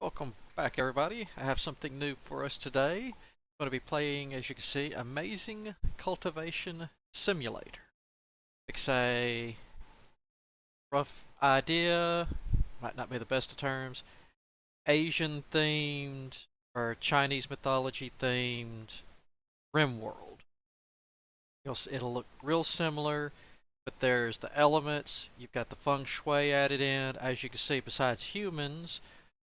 Welcome back, everybody. I have something new for us today. I'm going to be playing, as you can see, Amazing Cultivation Simulator. It's a rough idea, might not be the best of terms, Asian themed or Chinese mythology themed rim world. It'll look real similar, but there's the elements, you've got the feng shui added in. As you can see, besides humans,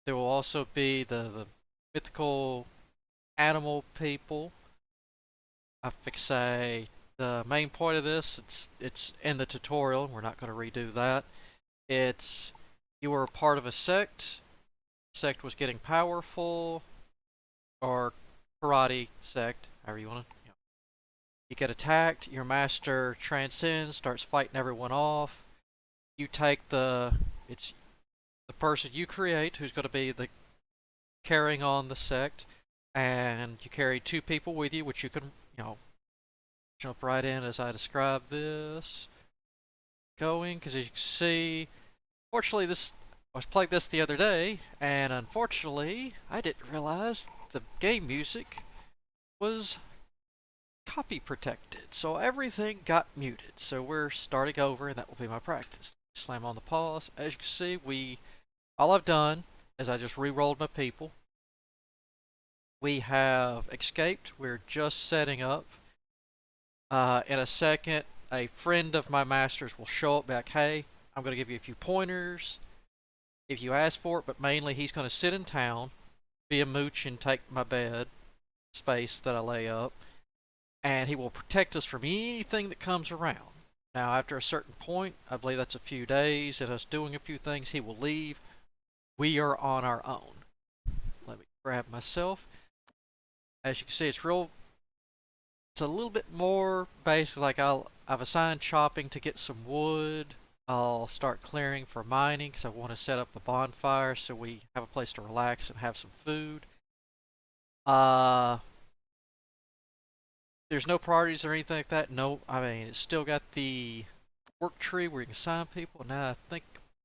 there will also be the mythical animal people. I say the main point of this, it's in the tutorial. We're not going to redo that. It's you were a part of a sect. Sect was getting powerful, or karate sect, however you want to. You get attacked. Your master transcends, starts fighting everyone off. You take it's the person you create who's going to be the carrying on the sect, and you carry two people with you, which you can, jump right in as I describe this. Going, because as you can see, fortunately, I was playing this the other day, and unfortunately, I didn't realize the game music was copy protected, so everything got muted. So we're starting over, and that will be my practice. Slam on the pause. As you can see, all I've done is I just re-rolled my people. We have escaped. We're just setting up. In a second, a friend of my master's will show up back. Hey, I'm going to give you a few pointers if you ask for it, but mainly he's going to sit in town, be a mooch, and take my bed space that I lay up, and he will protect us from anything that comes around. Now, after a certain point, I believe that's a few days, and us doing a few things, he will leave. We are on our own. Let me grab myself. As you can see, it's a little bit more basic. Like I've assigned chopping to get some wood. I'll start clearing for mining because I want to set up the bonfire so we have a place to relax and have some food. There's no priorities or anything like that. No, I mean, it's still got the work tree where you can assign people. Now I think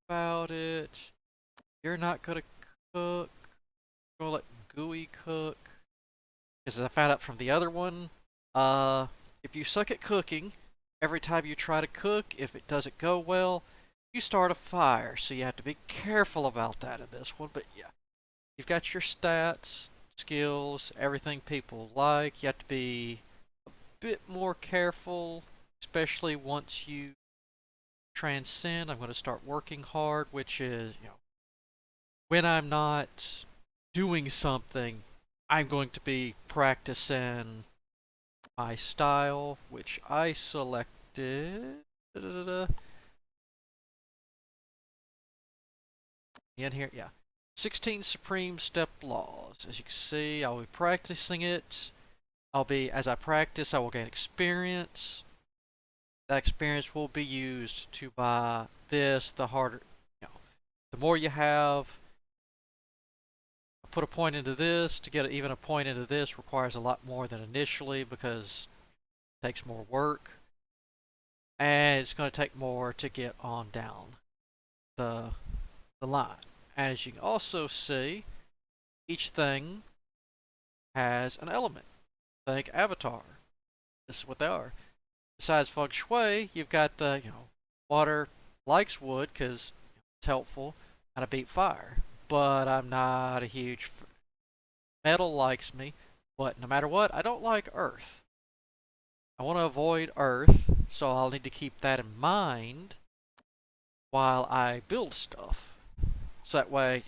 about it, you're not gonna cook. You're gonna let Gooey cook. Because as I found out from the other one, if you suck at cooking, every time you try to cook, if it doesn't go well, you start a fire. So you have to be careful about that in this one. But yeah, you've got your stats, skills, everything people like. You have to be a bit more careful, especially once you transcend. I'm going to start working hard, which is, when I'm not doing something, I'm going to be practicing my style, which I selected. In here, yeah. 16 Supreme Step Laws. As you can see, I'll be practicing it. As I practice, I will gain experience. That experience will be used to buy this, the harder, the more you have. Put a point into this. To get even a point into this requires a lot more than initially because it takes more work, and it's going to take more to get on down the line. As you can also see, each thing has an element. Think Avatar. This is what they are. Besides feng shui, you've got the water likes wood because it's helpful, and I beat fire. But I'm not a huge metal likes me, but no matter what, I don't like earth. I want to avoid earth, so I'll need to keep that in mind while I build stuff. So that way,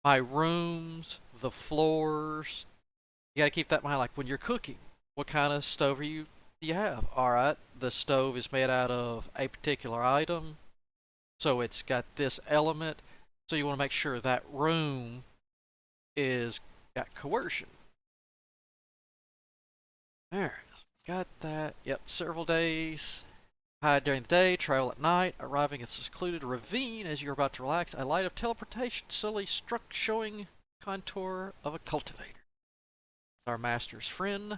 my rooms, the floors, you gotta keep that in mind. Like when you're cooking, what kind of stove do you have? Alright, the stove is made out of a particular item, so it's got this element, so you want to make sure that room is got coercion. There, got that. Yep, several days. Hide during the day, travel at night, arriving at a secluded ravine as you're about to relax. A light of teleportation slowly struck, showing contour of a cultivator. Our master's friend.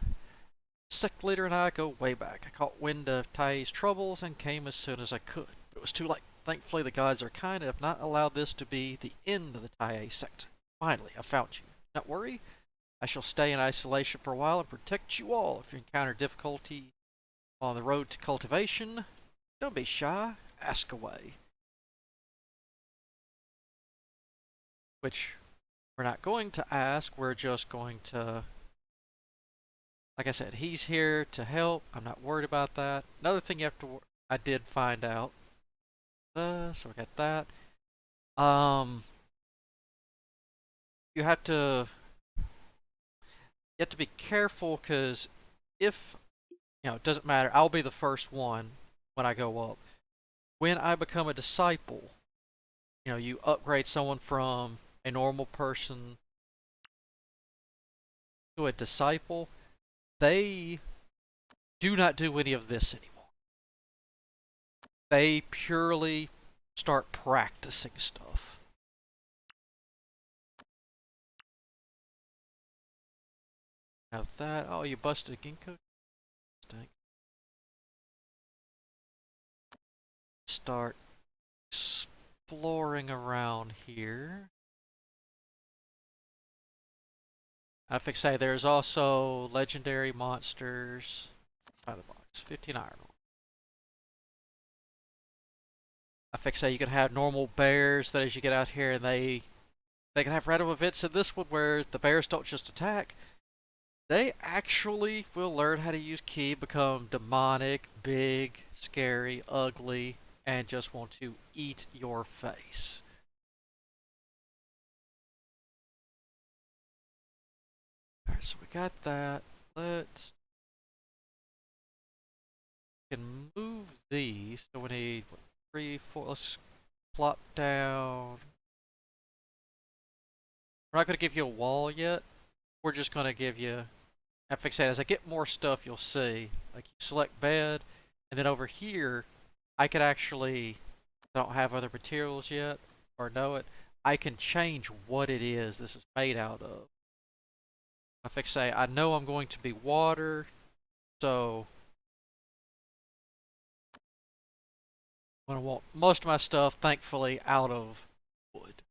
Sect leader and I go way back. I caught wind of Tai's troubles and came as soon as I could, but it was too late. Thankfully, the gods are kind and have not allowed this to be the end of the Tai sect. Finally, I found you. Don't worry, I shall stay in isolation for a while and protect you all. If you encounter difficulty on the road to cultivation, don't be shy. Ask away. Which we're not going to ask. We're just going to, like I said, he's here to help. I'm not worried about that. Another thing you have to, I did find out. So we got that. Um, you have to, you have to be careful because if it doesn't matter. I'll be the first one when I go up. When I become a disciple, you upgrade someone from a normal person to a disciple. They do not do any of this anymore. They purely start practicing stuff. Have that. Oh, you busted a ginkgo. Start exploring around here. I think say there's also legendary monsters. By the box, 15 iron ore. I think say you can have normal bears that as you get out here and they can have random events in this one where the bears don't just attack. They actually will learn how to use ki, become demonic, big, scary, ugly, and just want to eat your face. Alright, so we got that. Let's can move these. So we need what, 3, 4. Let's plop down. We're not going to give you a wall yet. We're just going to give you. I fix that as I get more stuff, you'll see. Like you select bed, and then over here, I could actually. I don't have other materials yet or know it. I can change what it is this is made out of. If I say I know I'm going to be water, so I'm going to want most of my stuff, thankfully, out of wood.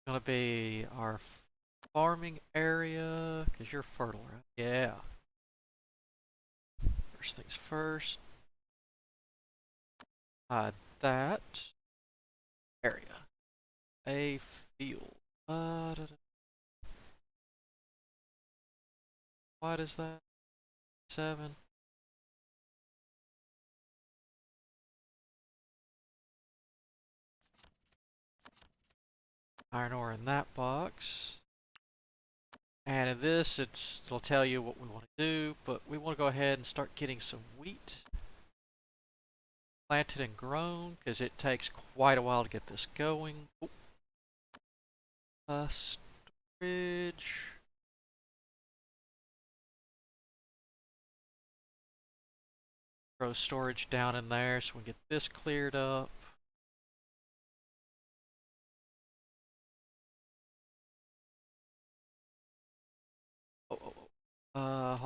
Going to be our farming area, because you're fertile, right? Yeah. First things first. That area. A field. What is that? 7. Iron ore in that box. And in this, it'll tell you what we want to do, but we want to go ahead and start getting some wheat planted and grown, because it takes quite a while to get this going. Storage. Throw storage down in there so we can get this cleared up.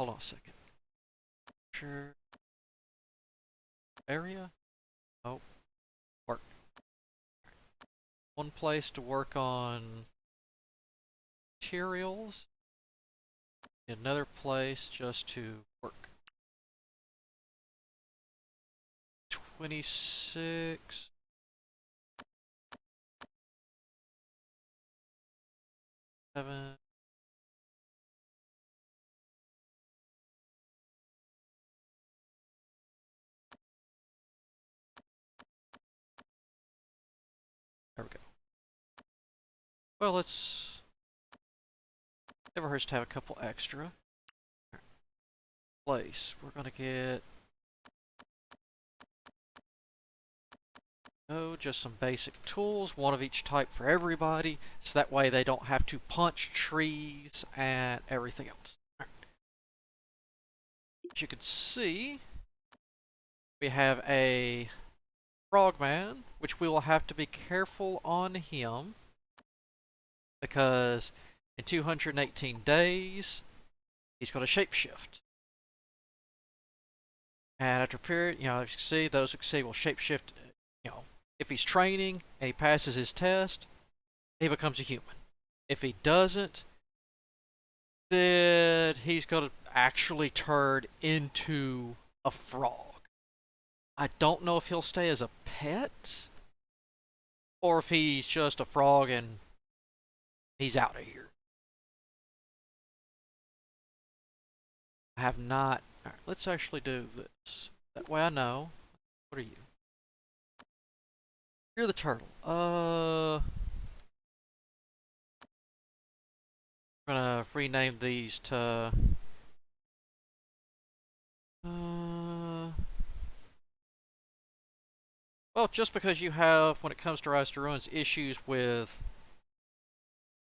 Hold on a second. Sure. Area? Oh, work. One place to work on materials. Another place just to work. 26. 7. There we go. Well, let's. Never hurts to have a couple extra. Place. We're gonna get. Oh, just some basic tools, one of each type for everybody, so that way they don't have to punch trees and everything else. Right. As you can see, we have a frogman, which we will have to be careful on him because in 218 days, he's going to shapeshift. And after a period, as you can see, those who can see will shapeshift, If he's training and he passes his test, he becomes a human. If he doesn't, then he's going to actually turn into a frog. I don't know if he'll stay as a pet or if he's just a frog and he's out of here. I have not. All right, let's actually do this. That way I know. What are you? You're the turtle. I'm gonna rename these to. Uh, well, just because you have, when it comes to Rise to Ruins, issues with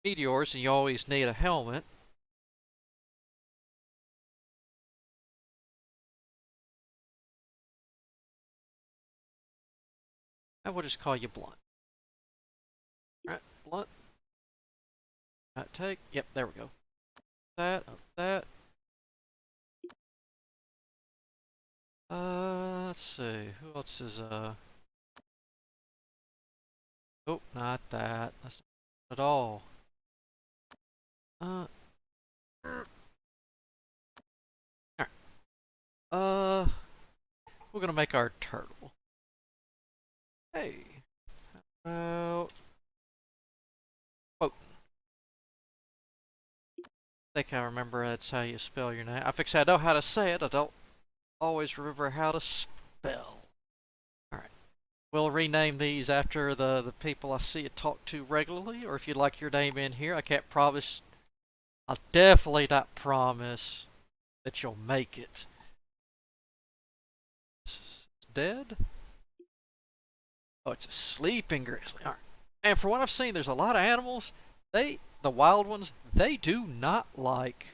meteors and you always need a helmet. I will just call you Blunt. Alright, Blunt. Take. Yep, there we go. That. Let's see. Who else is, oh, not that. That's not at all. Uh. Alright. We're gonna make our turtle. Hey. How about. Quote. I think I remember that's how you spell your name. I know how to say it. I don't always remember how to spell. Alright. We'll rename these after the people I see you talk to regularly, or if you'd like your name in here. I can't promise. I'll definitely not promise that you'll make it. It's dead? Oh, it's a sleeping grizzly. Alright. And for what I've seen, there's a lot of animals. The wild ones, they do not like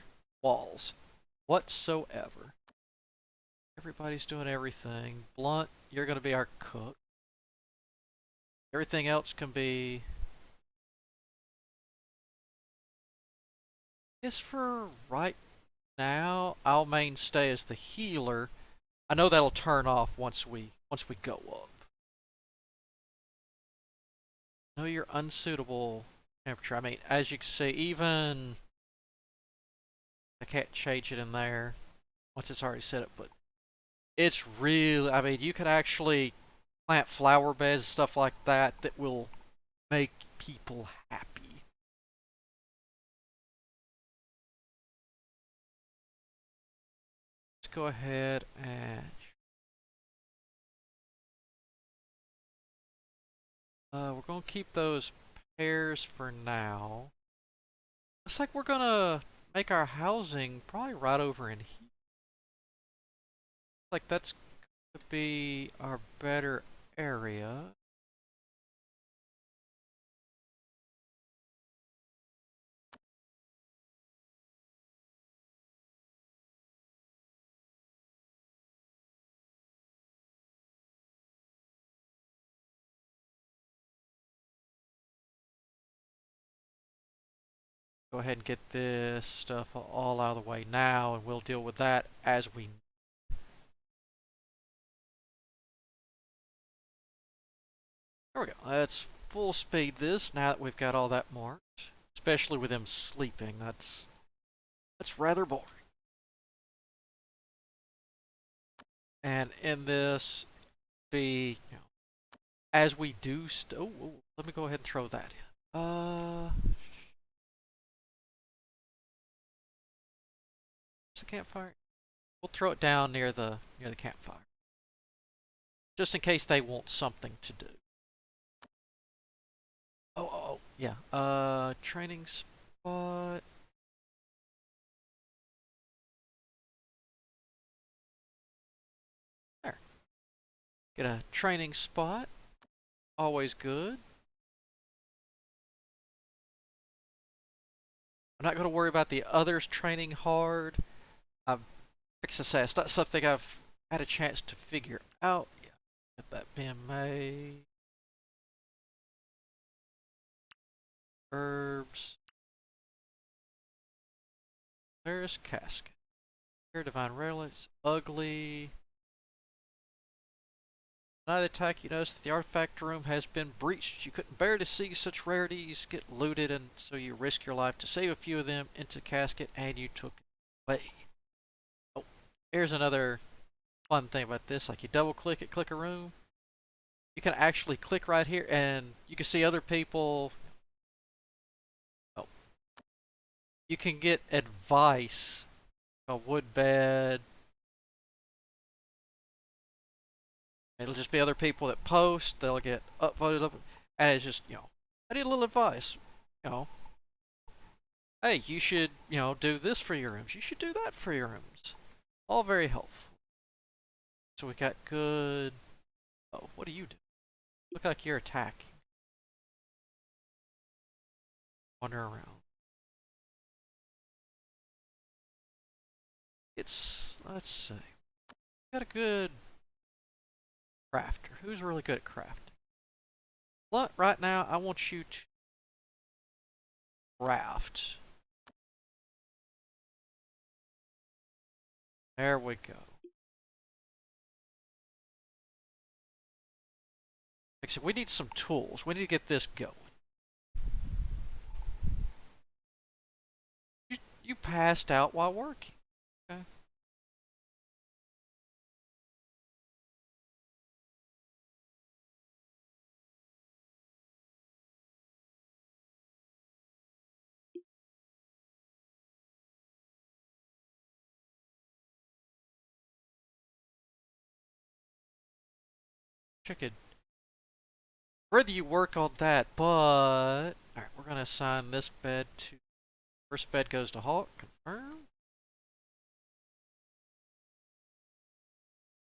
walls whatsoever. Everybody's doing everything. Blunt, you're going to be our cook. Everything else can be. I guess for right now, I'll mainstay as the healer. I know that'll turn off once we go up. I know you're unsuitable temperature. I mean, as you can see, even I can't change it in there once it's already set up, but it's really. I mean, you can actually plant flower beds and stuff like that that will make people happy. Let's go ahead and we're gonna keep those pears for now. Looks like we're gonna make our housing probably right over in here. Like that's gonna be our better area. Go ahead and get this stuff all out of the way now, and we'll deal with that as we. There we go. Let's full speed this now that we've got all that marked. Especially with them sleeping. That's rather boring. And in this, as we do. Let me go ahead and throw that in. It's a campfire. We'll throw it down near the campfire, just in case they want something to do. Oh, yeah. Training spot. There. Get a training spot. Always good. I'm not going to worry about the others training hard. I'm fixing to say it's not something I've had a chance to figure out yet. Get that being made. Herbs. There's casket. Here, divine relics. Ugly. Night of the attack, you notice that the artifact room has been breached. You couldn't bear to see such rarities get looted, and so you risk your life to save a few of them into the casket, and you took it away. Oh, here's another fun thing about this. Like, you double click it, click a room. You can actually click right here, and you can see other people. Oh, you can get advice. A wood bed. It'll just be other people that post. They'll get upvoted up, and it's just, I need a little advice. You know, hey, you should, do this for your rooms. You should do that for your rooms. All very helpful. So we got good. Oh, what do you do? Look like you're attacking. Wander around. Let's see. Got a good crafter. Who's really good at crafting? But right now, I want you to craft. There we go. Except we need some tools. We need to get this going. You passed out while working. Okay. Chicken. Whether you work on that, but alright, we're gonna assign this bed to first bed goes to Hawk. Confirm.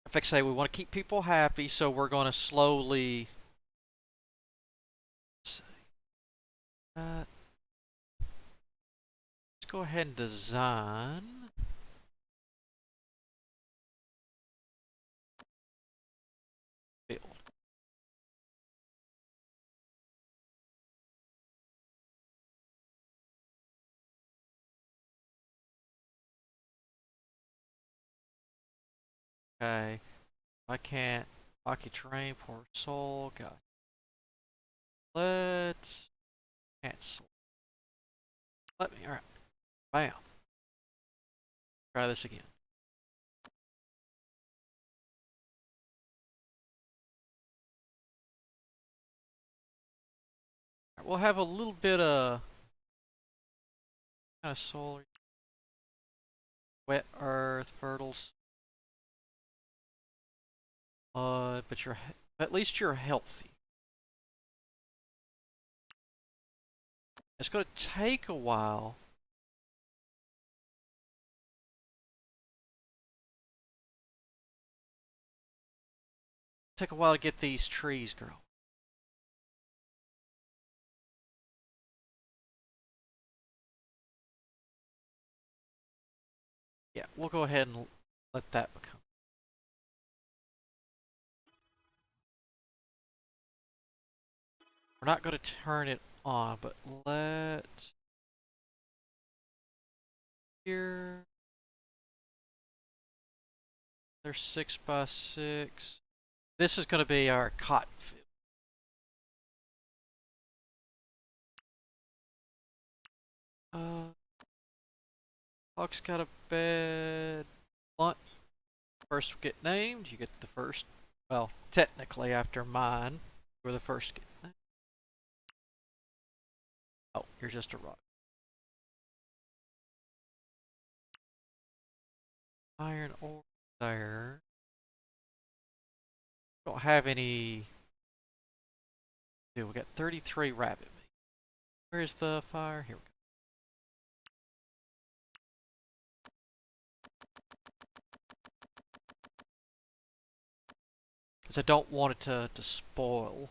In fact, say we want to keep people happy, so we're gonna slowly. Let's go ahead and design. Build. Okay. I can't. Rocky terrain, poor soul. God. Let's cancel. Let me. Alright. Bam. Try this again. Right, we'll have a little bit of kind of solar. Wet earth, fertile. But at least you're healthy. It's going to take a while. Take a while to get these trees grow. Yeah, we'll go ahead and let that become. We're not going to turn it on, but let's. Here. They're 6x6. This is going to be our cotton field. Hawk's got a bed. Blunt. First get named. You get the first. Well, technically after mine, you're the first to get named. Oh, you're just a rock. Iron ore there. Don't have any. Dude, we got 33 rabbit meat. Where's the fire? Here we go. Because I don't want it to spoil.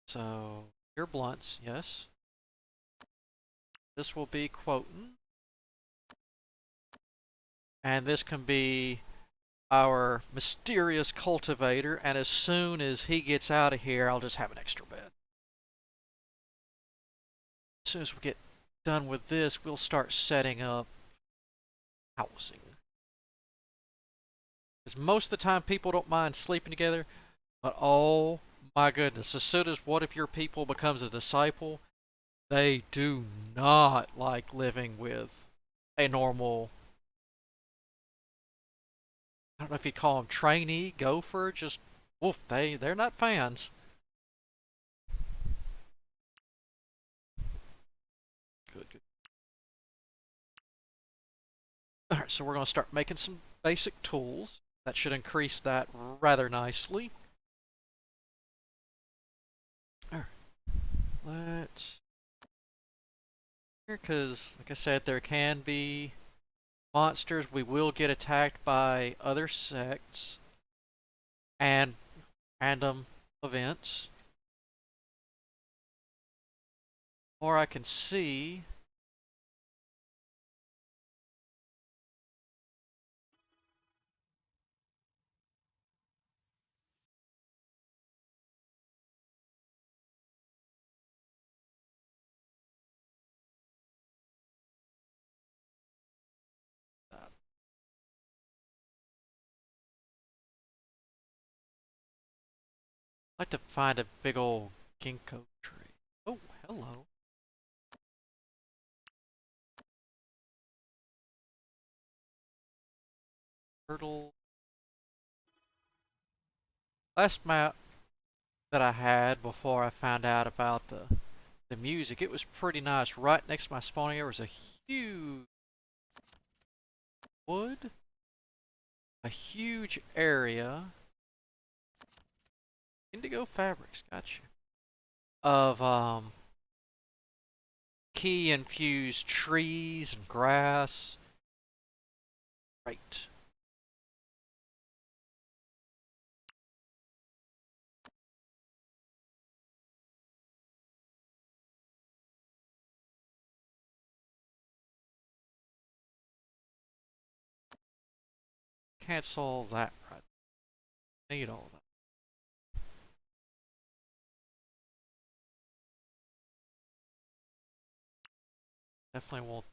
So, your blunts, yes. This will be quoting. And this can be our mysterious cultivator, and as soon as he gets out of here, I'll just have an extra bed. As soon as we get done with this, we'll start setting up housing. Because most of the time people don't mind sleeping together, but oh my goodness, as soon as one of your people becomes a disciple, they do not like living with a normal, I don't know if you'd call them trainee, gopher, just woof, they're not fans. Good, good. Alright, so we're going to start making some basic tools. That should increase that rather nicely. Alright, let's... Because, like I said, there can be monsters. We will get attacked by other sects and random events. Or I can see... I'd like to find a big old ginkgo tree. Oh, hello. Turtle. Last map that I had before I found out about the music, it was pretty nice. Right next to my spawning area was a huge wood, a huge area. Indigo fabrics, gotcha. Of key infused trees and grass. Right. Cancel that right. Need all that. Definitely won't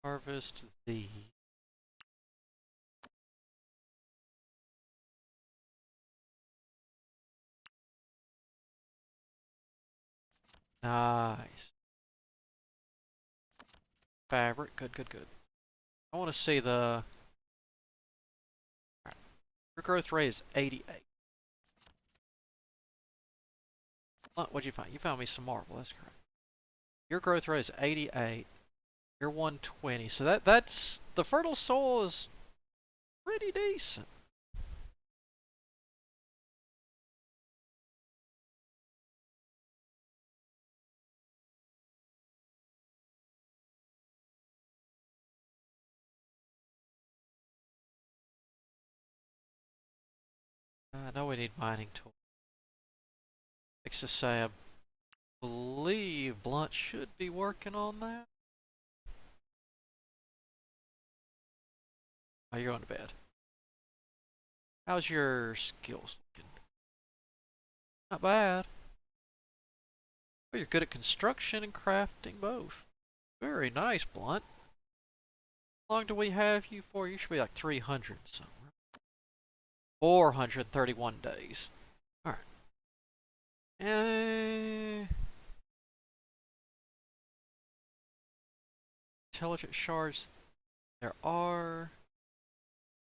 harvest the nice fabric. Good, good, good. I want to see the your growth rate is 88. What'd you find? You found me some marble. That's correct. Your growth rate is 88. You're 120. So that's the fertile soil is pretty decent. I know we need mining tools. Makes us say I believe Blunt should be working on that. Oh, you're going to bed. How's your skills looking? Not bad. Oh, you're good at construction and crafting both. Very nice, Blunt. How long do we have you for? You should be like 300 somewhere. 431 days. Alright. Intelligent shards there are.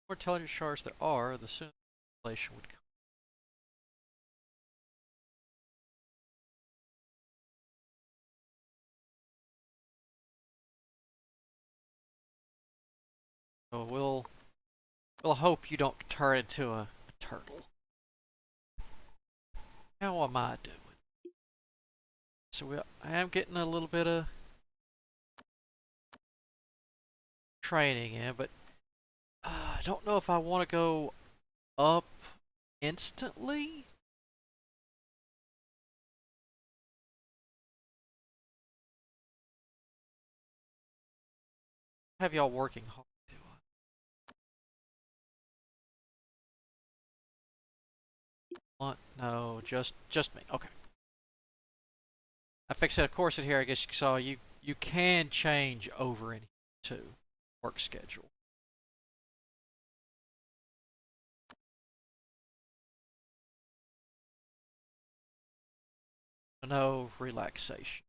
The more intelligent shards there are, the sooner inflation would come. So we'll hope you don't turn into a turtle. How am I doing? So I am getting a little bit of training in, but I don't know if I want to go up instantly. Have y'all working hard? What? No, just me. Okay. I fixed it. Of course, in here, I guess you saw you you can change over any to work schedule. No relaxation.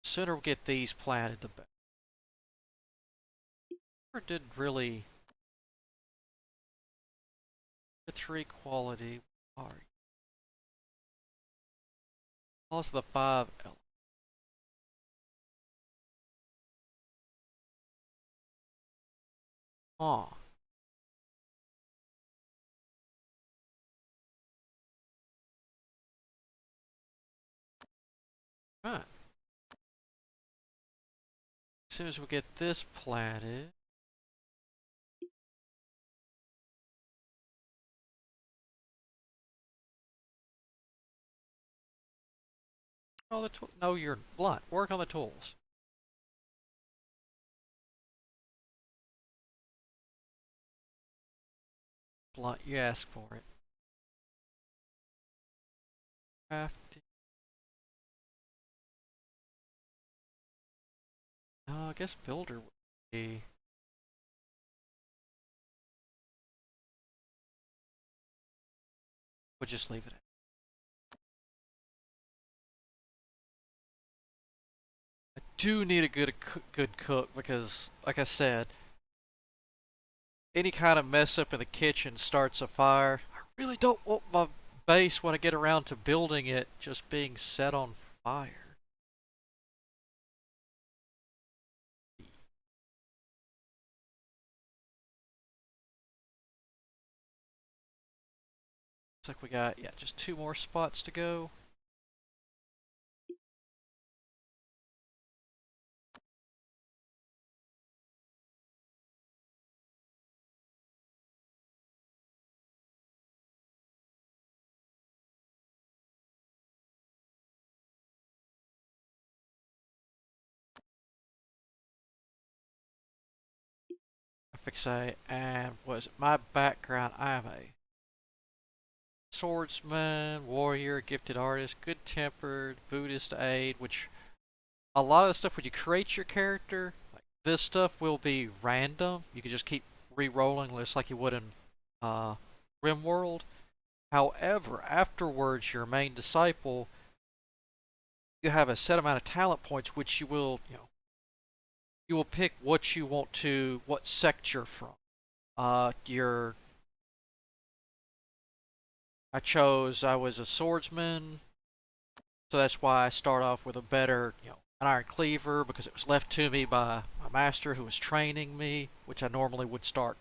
The sooner we get these planted, the better. Never did really the 3 quality. Are also the 5 element. Huh. Right. As soon as we get this planted, oh, the tool. No, you're blunt. Work on the tools. Blunt. You ask for it. Crafting. I guess builder would be. We'll just leave it at. I do need a good cook because, like I said, any kind of mess up in the kitchen starts a fire. I really don't want my base when I get around to building it just being set on fire. Looks like we got, yeah, just 2 more spots to go. I fixate, and was my background? I am a swordsman, warrior, gifted artist, good tempered, Buddhist aide, which a lot of the stuff when you create your character, like this stuff will be random. You can just keep re-rolling just like you would in RimWorld. However, afterwards, your main disciple, you have a set amount of talent points, which you will pick what you want to, what sect you're from. Your I was a swordsman, so that's why I start off with a better, an iron cleaver because it was left to me by my master who was training me, which I normally would start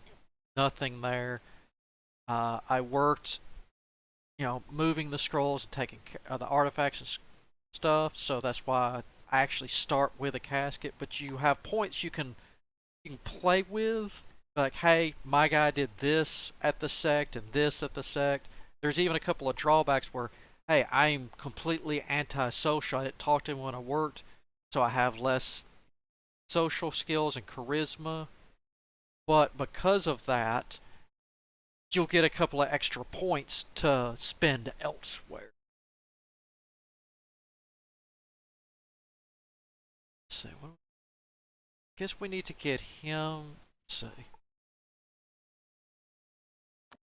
nothing there. I worked, moving the scrolls and taking the artifacts and stuff, so that's why I actually start with a casket. But you have points you can play with, like, hey, my guy did this at the sect and this at the sect. There's even a couple of drawbacks where, hey, I'm completely antisocial. I didn't talk to him when I worked, so I have less social skills and charisma. But because of that, you'll get a couple of extra points to spend elsewhere. Let's see, I guess we need to get him. Let's see.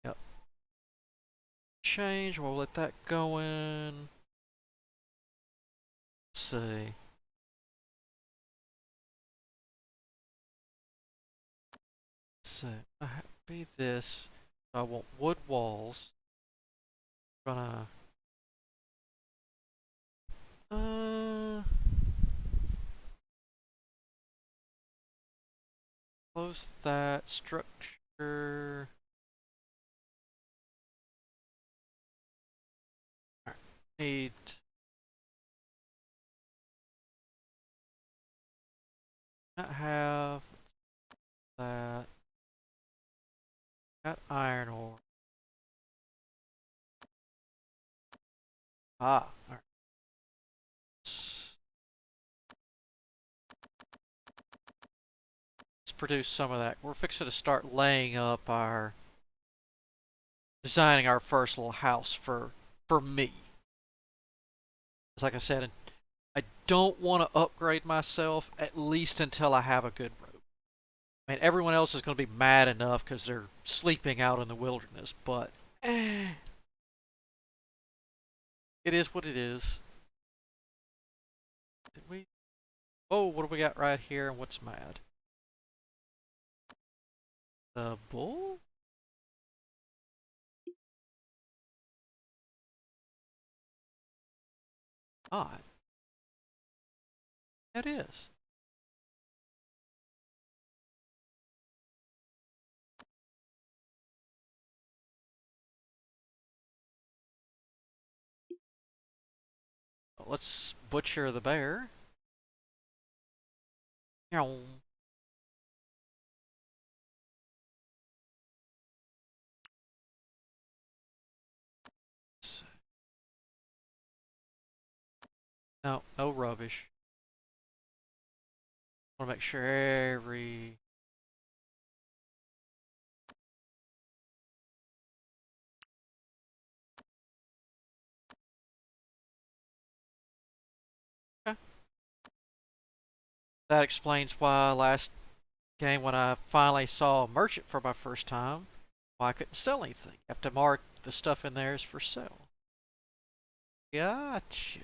Yep. Change. We'll let that go in. Let's see. So be this. I want wood walls. Gonna uh close that structure. All right. Need not have that. Got iron ore. Ah, all right. Let's produce some of that. We're fixing to start laying up our designing our first little house for me. like I said, I don't want to upgrade myself at least until I have a good rope. I mean, everyone else is going to be mad enough because they're sleeping out in the wilderness, but it is what it is. Did we? Oh, what do we got right here? And what's mad? The bull? Odd. It is. Let's butcher the bear. Meow. No, no rubbish. I want to make sure every... Okay. That explains why last game when I finally saw a merchant for my first time, why I couldn't sell anything. You have to mark the stuff in there as for sale. Gotcha.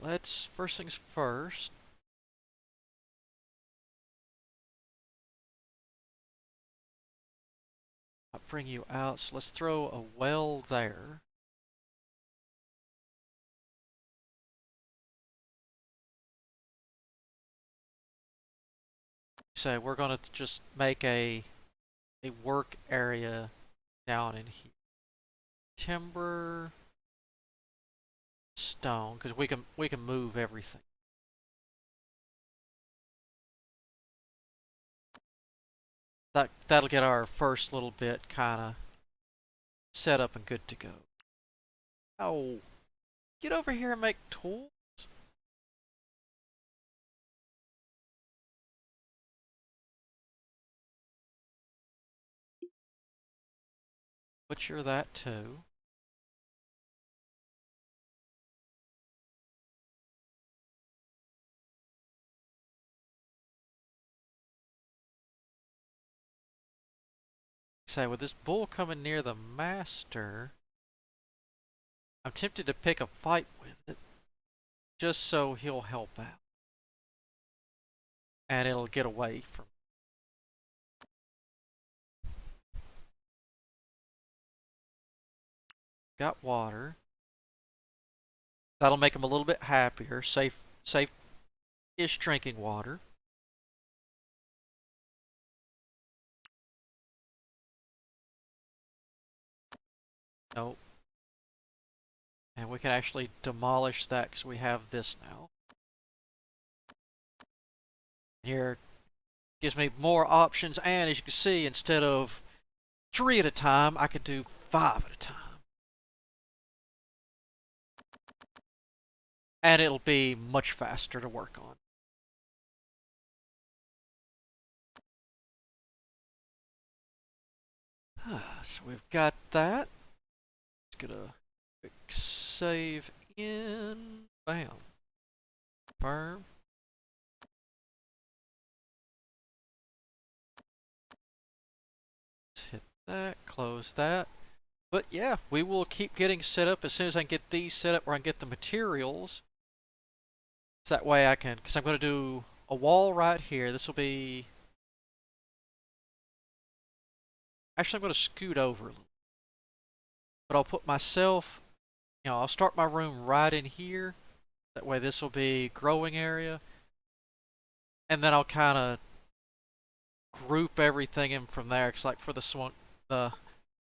Let's, first things first, I'll bring you out. So let's throw a well there. So we're going to just make a work area down in here. Timber, stone, because we can move everything. That'll get our first little bit kind of set up and good to go. Oh, get over here and make tools. Butcher that too. Say, with this bull coming near the master, I'm tempted to pick a fight with it, just so he'll help out. And it'll get away from... Got water. That'll make him a little bit happier. Safe-ish drinking water. Nope. And we can actually demolish that because we have this now. Here gives me more options, and as you can see, instead of 3 at a time, I could do 5 at a time. And it'll be much faster to work on. So we've got that. Let's get a quick save in. Bam. Confirm. Let's hit that, close that. But yeah, we will keep getting set up as soon as I can get these set up where I can get the materials. So that way I can, because I'm going to do a wall right here. This will be... Actually, I'm going to scoot over a little. But I'll put myself, I'll start my room right in here. That way this will be growing area. And then I'll kind of group everything in from there. Because like for the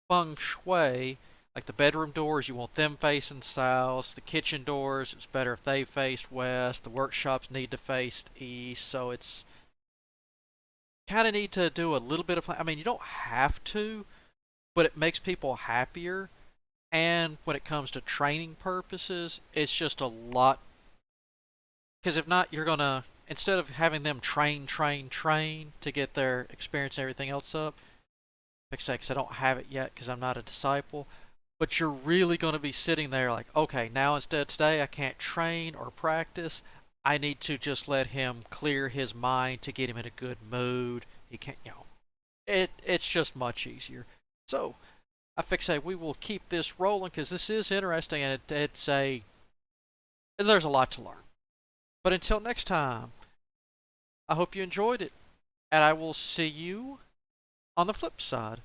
feng shui, like the bedroom doors, you want them facing south. The kitchen doors, it's better if they faced west. The workshops need to face east. So it's kind of need to do a little bit of plan. I mean, you don't have to, but it makes people happier. And when it comes to training purposes, it's just a lot. Because if not, you're gonna instead of having them train to get their experience and everything else up, like I say, 'cause I don't have it yet because I'm not a disciple, but you're really going to be sitting there like, okay, now instead of today I can't train or practice. I need to just let him clear his mind to get him in a good mood. He can't, it's just much easier. So I say we will keep this rolling because this is interesting and there's a lot to learn. But until next time, I hope you enjoyed it, and I will see you on the flip side.